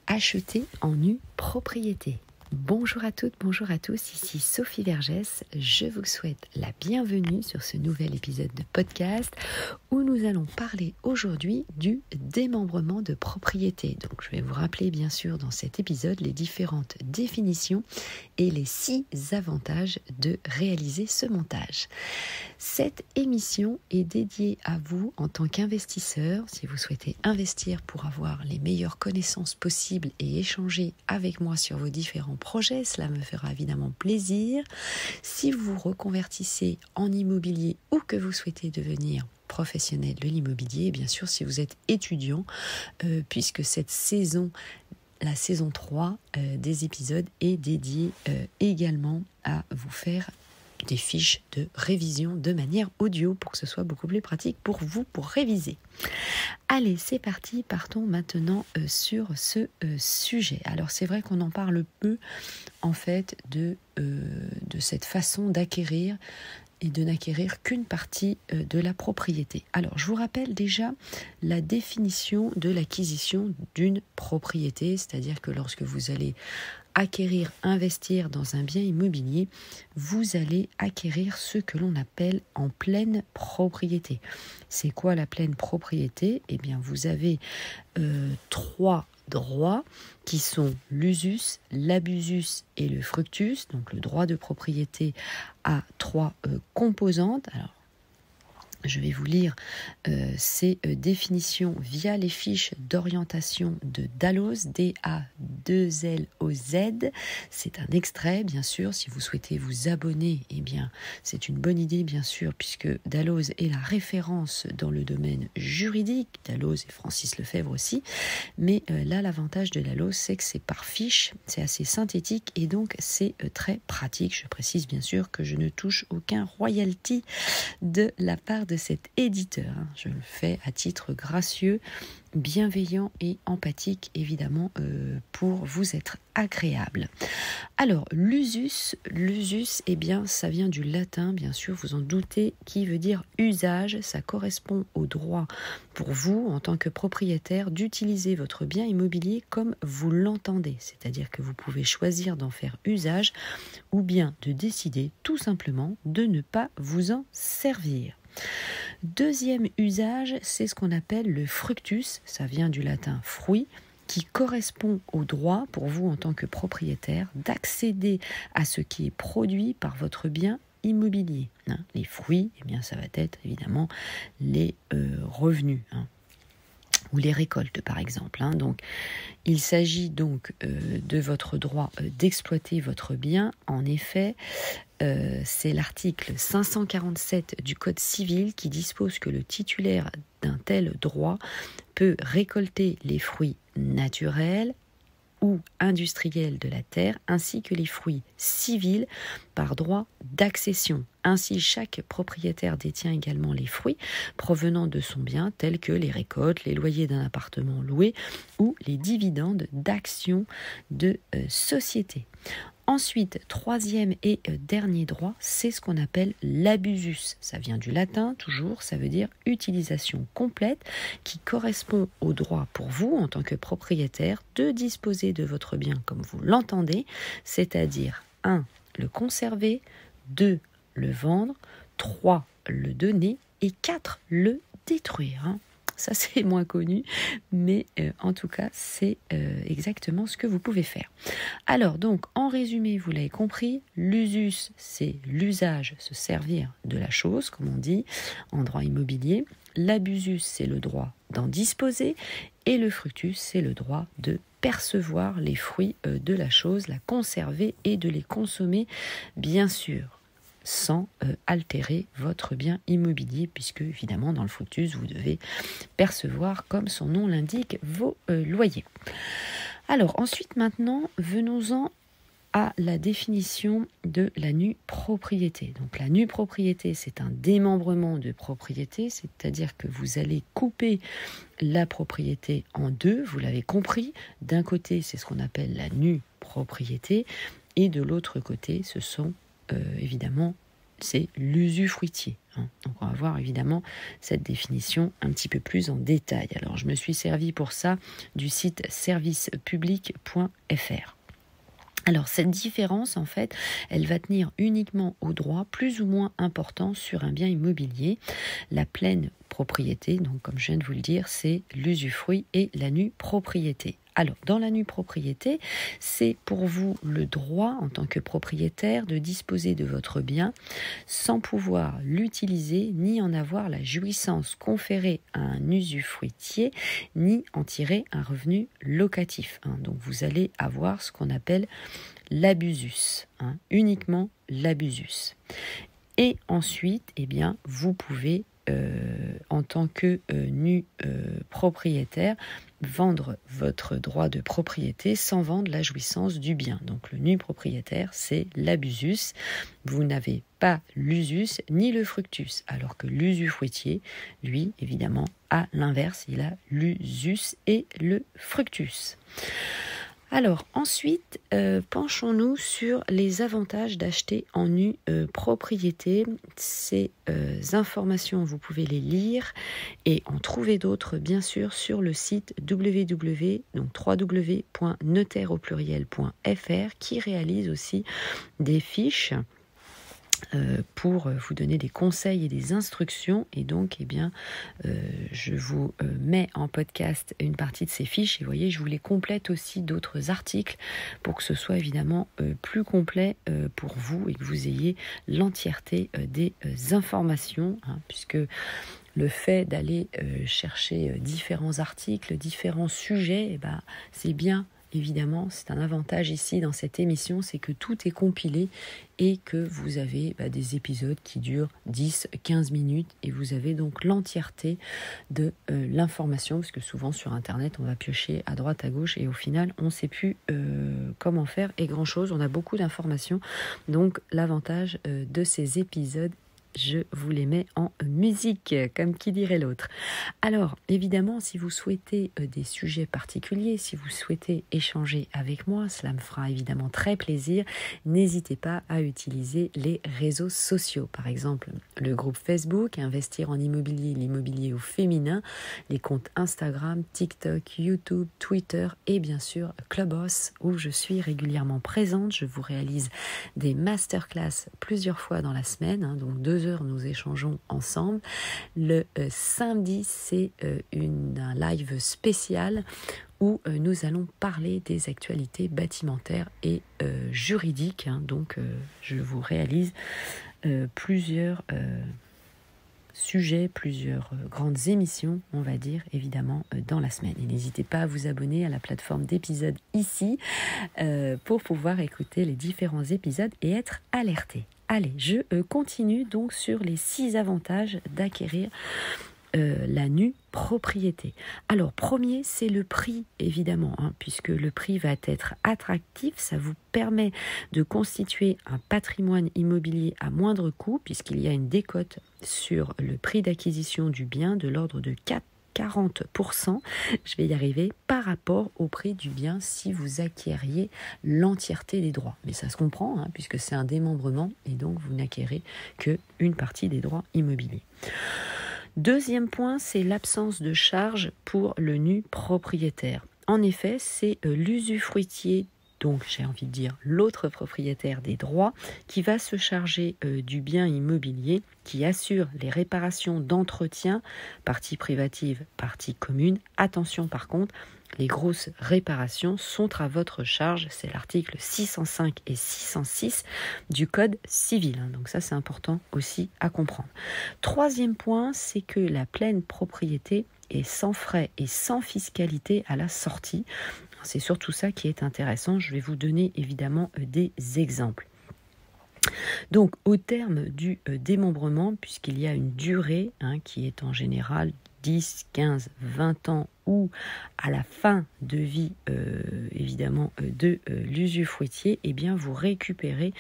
Acheter en nue propriété. Bonjour à toutes, bonjour à tous, ici Sophie Vergès. Je vous souhaite la bienvenue sur ce nouvel épisode de podcast où nous allons parler aujourd'hui du démembrement de propriété. Donc je vais vous rappeler bien sûr dans cet épisode les différentes définitions et les 6 avantages de réaliser ce montage. Cette émission est dédiée à vous en tant qu'investisseur. Si vous souhaitez investir pour avoir les meilleures connaissances possibles et échanger avec moi sur vos différents projets, cela me fera évidemment plaisir. Si vous vous reconvertissez en immobilier ou que vous souhaitez devenir professionnel de l'immobilier, bien sûr si vous êtes étudiant, puisque cette saison, la saison 3 des épisodes est dédiée également à vous faire des fiches de révision de manière audio pour que ce soit beaucoup plus pratique pour vous pour réviser. Allez, c'est parti, partons maintenant sur ce sujet. Alors c'est vrai qu'on en parle peu en fait de cette façon d'acquérir et de n'acquérir qu'une partie de la propriété. Alors, je vous rappelle déjà la définition de l'acquisition d'une propriété, c'est-à-dire que lorsque vous allez acquérir, investir dans un bien immobilier, vous allez acquérir ce que l'on appelle en pleine propriété. C'est quoi la pleine propriété ? Eh bien, vous avez 3 droits qui sont l'usus, l'abusus et le fructus. Donc le droit de propriété a 3 composantes. Alors, je vais vous lire ces définitions via les fiches d'orientation de Dalloz, D-A-2-L-O-Z. C'est un extrait, bien sûr. Si vous souhaitez vous abonner, eh bien, c'est une bonne idée, bien sûr, puisque Dalloz est la référence dans le domaine juridique. Dalloz et Francis Lefebvre aussi. Mais là, l'avantage de Dalloz, c'est que c'est par fiche, c'est assez synthétique et donc c'est très pratique. Je précise, bien sûr, que je ne touche aucun royalty de la part de cet éditeur. Je le fais à titre gracieux, bienveillant et empathique, évidemment, pour vous être agréable. Alors, l'usus, eh bien, ça vient du latin, bien sûr, vous en doutez, qui veut dire usage. Ça correspond au droit pour vous, en tant que propriétaire, d'utiliser votre bien immobilier comme vous l'entendez. C'est-à-dire que vous pouvez choisir d'en faire usage ou bien de décider tout simplement de ne pas vous en servir. Deuxième usage, c'est ce qu'on appelle le fructus, ça vient du latin fruit, qui correspond au droit pour vous en tant que propriétaire d'accéder à ce qui est produit par votre bien immobilier. Les fruits, eh bien, ça va être évidemment les revenus. Ou les récoltes par exemple. Donc, il s'agit donc de votre droit d'exploiter votre bien. En effet, c'est l'article 547 du Code civil qui dispose que le titulaire d'un tel droit peut récolter les fruits naturels ou industriels de la terre, ainsi que les fruits civils par droit d'accession. Ainsi, chaque propriétaire détient également les fruits provenant de son bien, tels que les récoltes, les loyers d'un appartement loué ou les dividendes d'actions de société. Ensuite, troisième et dernier droit, c'est ce qu'on appelle l'abusus. Ça vient du latin, toujours, ça veut dire utilisation complète qui correspond au droit pour vous, en tant que propriétaire, de disposer de votre bien comme vous l'entendez, c'est-à-dire 1. Le conserver, 2. Le vendre, 3. Le donner et 4. Le détruire. Ça, c'est moins connu, mais en tout cas, c'est exactement ce que vous pouvez faire. Alors, donc, en résumé, vous l'avez compris, l'usus, c'est l'usage, se servir de la chose, comme on dit, en droit immobilier. L'abusus, c'est le droit d'en disposer. Et le fructus, c'est le droit de percevoir les fruits de la chose, la conserver et de les consommer, bien sûr, sans altérer votre bien immobilier, puisque évidemment dans le fructus vous devez percevoir, comme son nom l'indique, vos loyers. Alors ensuite, maintenant, venons-en à la définition de la nue propriété. Donc la nue propriété, c'est un démembrement de propriété, c'est-à-dire que vous allez couper la propriété en deux, vous l'avez compris. D'un côté, c'est ce qu'on appelle la nue propriété, et de l'autre côté, ce sont évidemment c'est l'usufruitier. Donc on va voir évidemment cette définition un petit peu plus en détail. Alors je me suis servi pour ça du site servicepublic.fr. Alors cette différence, en fait, elle va tenir uniquement aux droits plus ou moins importants sur un bien immobilier. La pleine propriété, donc comme je viens de vous le dire, c'est l'usufruit et la nue propriété. Alors, dans la nue propriété, c'est pour vous le droit, en tant que propriétaire, de disposer de votre bien sans pouvoir l'utiliser, ni en avoir la jouissance conférée à un usufruitier, ni en tirer un revenu locatif. Donc, vous allez avoir ce qu'on appelle l'abusus, uniquement l'abusus. Et ensuite, vous pouvez, en tant que nu propriétaire, vendre votre droit de propriété sans vendre la jouissance du bien. Donc le nu propriétaire, c'est l'abusus. Vous n'avez pas l'usus ni le fructus, alors que l'usufruitier, lui, évidemment, à l'inverse, il a l'usus et le fructus. Alors ensuite, penchons-nous sur les avantages d'acheter en nue propriété. Ces informations, vous pouvez les lire et en trouver d'autres, bien sûr, sur le site www.notaire.fr qui réalise aussi des fiches pour vous donner des conseils et des instructions. Et donc, je vous mets en podcast une partie de ces fiches. Et vous voyez, je vous les complète aussi d'autres articles pour que ce soit évidemment plus complet pour vous et que vous ayez l'entièreté des informations, puisque le fait d'aller chercher différents articles, différents sujets, c'est bien. Évidemment, c'est un avantage ici dans cette émission, c'est que tout est compilé et que vous avez des épisodes qui durent 10-15 minutes et vous avez donc l'entièreté de l'information, parce que souvent sur Internet, on va piocher à droite, à gauche et au final, on ne sait plus comment faire et grand-chose. On a beaucoup d'informations, donc l'avantage de ces épisodes, je vous les mets en musique, comme qui dirait l'autre. Alors, évidemment, si vous souhaitez des sujets particuliers, si vous souhaitez échanger avec moi, cela me fera évidemment très plaisir. N'hésitez pas à utiliser les réseaux sociaux. Par exemple, le groupe Facebook, Investir en immobilier, l'immobilier au féminin, les comptes Instagram, TikTok, YouTube, Twitter et bien sûr Clubhouse, où je suis régulièrement présente. Je vous réalise des masterclass plusieurs fois dans la semaine, donc 2 heures nous échangeons ensemble. Le samedi, c'est un live spécial où nous allons parler des actualités bâtimentaires et juridiques. Donc je vous réalise plusieurs sujets, plusieurs grandes émissions, on va dire, évidemment, dans la semaine. Et n'hésitez pas à vous abonner à la plateforme d'épisodes ici pour pouvoir écouter les différents épisodes et être alerté. Allez, je continue donc sur les 6 avantages d'acquérir la nue propriété. Alors, premier, c'est le prix, évidemment, puisque le prix va être attractif. Ça vous permet de constituer un patrimoine immobilier à moindre coût, puisqu'il y a une décote sur le prix d'acquisition du bien de l'ordre de 40%, je vais y arriver, par rapport au prix du bien si vous acquériez l'entièreté des droits. Mais ça se comprend, puisque c'est un démembrement et donc vous n'acquérez qu'une partie des droits immobiliers. Deuxième point, c'est l'absence de charge pour le nu propriétaire. En effet, c'est l'usufruitier, donc j'ai envie de dire l'autre propriétaire des droits, qui va se charger du bien immobilier, qui assure les réparations d'entretien, partie privative, partie commune. Attention par contre, les grosses réparations sont à votre charge, c'est l'article 605 et 606 du Code civil. Donc ça, c'est important aussi à comprendre. Troisième point, c'est que la pleine propriété est sans frais et sans fiscalité à la sortie. C'est surtout ça qui est intéressant. Je vais vous donner évidemment des exemples. Donc, au terme du démembrement, puisqu'il y a une durée qui est en général 10, 15, 20 ans ou à la fin de vie évidemment de l'usufruitier, vous récupérez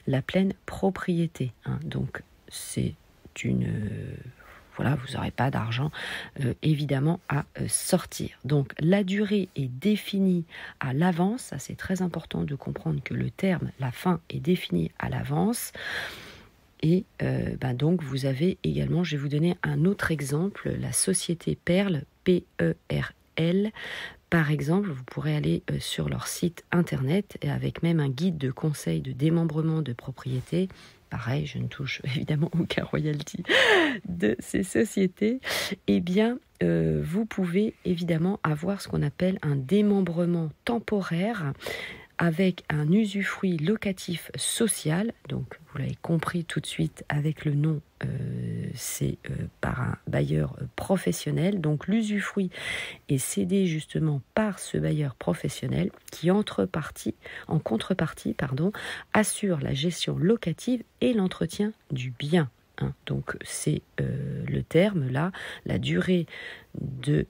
la pleine propriété. Donc, c'est une... Voilà, vous n'aurez pas d'argent évidemment à sortir. Donc la durée est définie à l'avance. Ça, c'est très important de comprendre que le terme, la fin, est définie à l'avance. Et donc vous avez également, je vais vous donner un autre exemple, la société Perle, P-E-R-L. Par exemple, vous pourrez aller sur leur site internet et avec même un guide de conseil de démembrement de propriété. Pareil, je ne touche évidemment aucun royalty de ces sociétés. Eh bien, vous pouvez évidemment avoir ce qu'on appelle un démembrement temporaire avec un usufruit locatif social. Donc, vous l'avez compris tout de suite avec le nom, c'est par un bailleur professionnel. Donc, l'usufruit est cédé justement par ce bailleur professionnel qui, en contrepartie, assure la gestion locative et l'entretien du bien. Donc, c'est le terme là, la durée de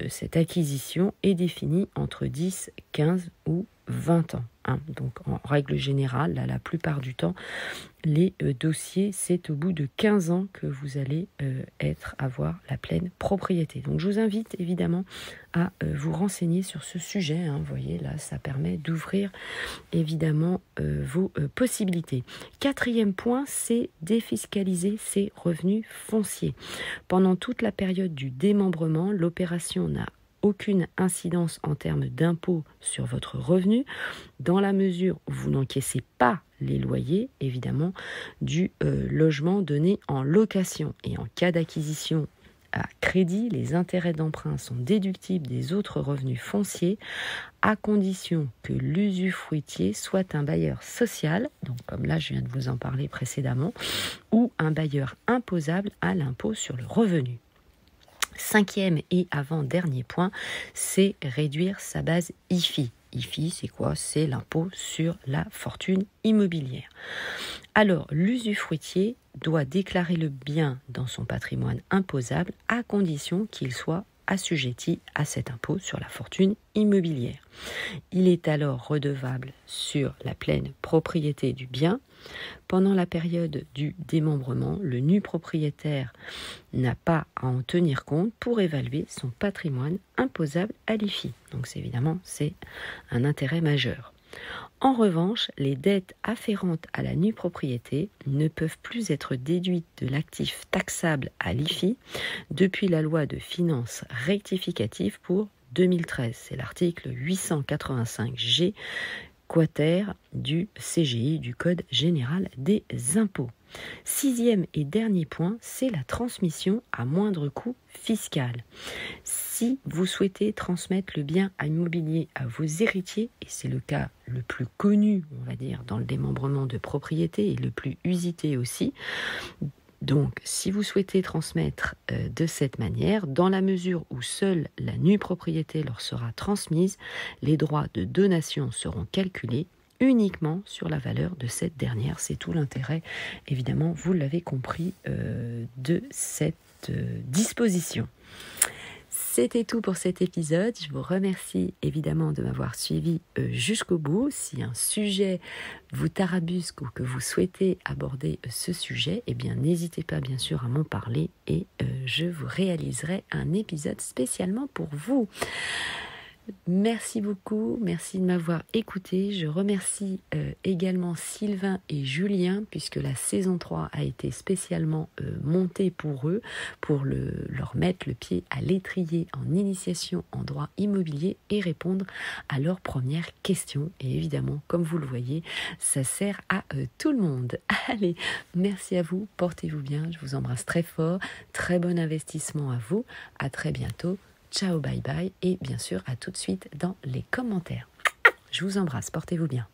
cette acquisition est définie entre 10, 15 ou 20 ans. Donc en règle générale, là, la plupart du temps, les dossiers, c'est au bout de 15 ans que vous allez avoir la pleine propriété. Donc je vous invite évidemment à vous renseigner sur ce sujet. Vous voyez, là, ça permet d'ouvrir évidemment vos possibilités. 4e point, c'est défiscaliser ses revenus fonciers. Pendant toute la période du démembrement, l'opération n'a aucune incidence en termes d'impôt sur votre revenu, dans la mesure où vous n'encaissez pas les loyers, évidemment, du logement donné en location. Et en cas d'acquisition à crédit, les intérêts d'emprunt sont déductibles des autres revenus fonciers, à condition que l'usufruitier soit un bailleur social, donc comme là je viens de vous en parler précédemment, ou un bailleur imposable à l'impôt sur le revenu. 5e et avant-dernier point, c'est réduire sa base IFI. IFI, c'est quoi? C'est l'impôt sur la fortune immobilière. Alors, l'usufruitier doit déclarer le bien dans son patrimoine imposable à condition qu'il soit assujetti à cet impôt sur la fortune immobilière. Il est alors redevable sur la pleine propriété du bien. Pendant la période du démembrement, le nu propriétaire n'a pas à en tenir compte pour évaluer son patrimoine imposable à l'IFI. Donc c'est un intérêt majeur. En revanche, les dettes afférentes à la nue propriété ne peuvent plus être déduites de l'actif taxable à l'IFI depuis la loi de finances rectificative pour 2013. C'est l'article 885G quater du CGI, du Code général des impôts. 6e et dernier point, c'est la transmission à moindre coût fiscal. Si vous souhaitez transmettre le bien immobilier à vos héritiers, et c'est le cas le plus connu, on va dire, dans le démembrement de propriété et le plus usité aussi, donc, si vous souhaitez transmettre de cette manière, dans la mesure où seule la nue propriété leur sera transmise, les droits de donation seront calculés uniquement sur la valeur de cette dernière. C'est tout l'intérêt, évidemment, vous l'avez compris, de cette disposition. C'était tout pour cet épisode. Je vous remercie évidemment de m'avoir suivi jusqu'au bout. Si un sujet vous tarabusque ou que vous souhaitez aborder ce sujet, eh bien n'hésitez pas bien sûr à m'en parler et je vous réaliserai un épisode spécialement pour vous. Merci beaucoup, merci de m'avoir écouté. Je remercie également Sylvain et Julien puisque la saison 3 a été spécialement montée pour eux, pour leur mettre le pied à l'étrier en initiation en droit immobilier et répondre à leurs premières questions. Et évidemment, comme vous le voyez, ça sert à tout le monde. Allez, merci à vous, portez-vous bien, je vous embrasse très fort, très bon investissement à vous, à très bientôt. Ciao, bye bye et bien sûr à tout de suite dans les commentaires. Je vous embrasse, portez-vous bien.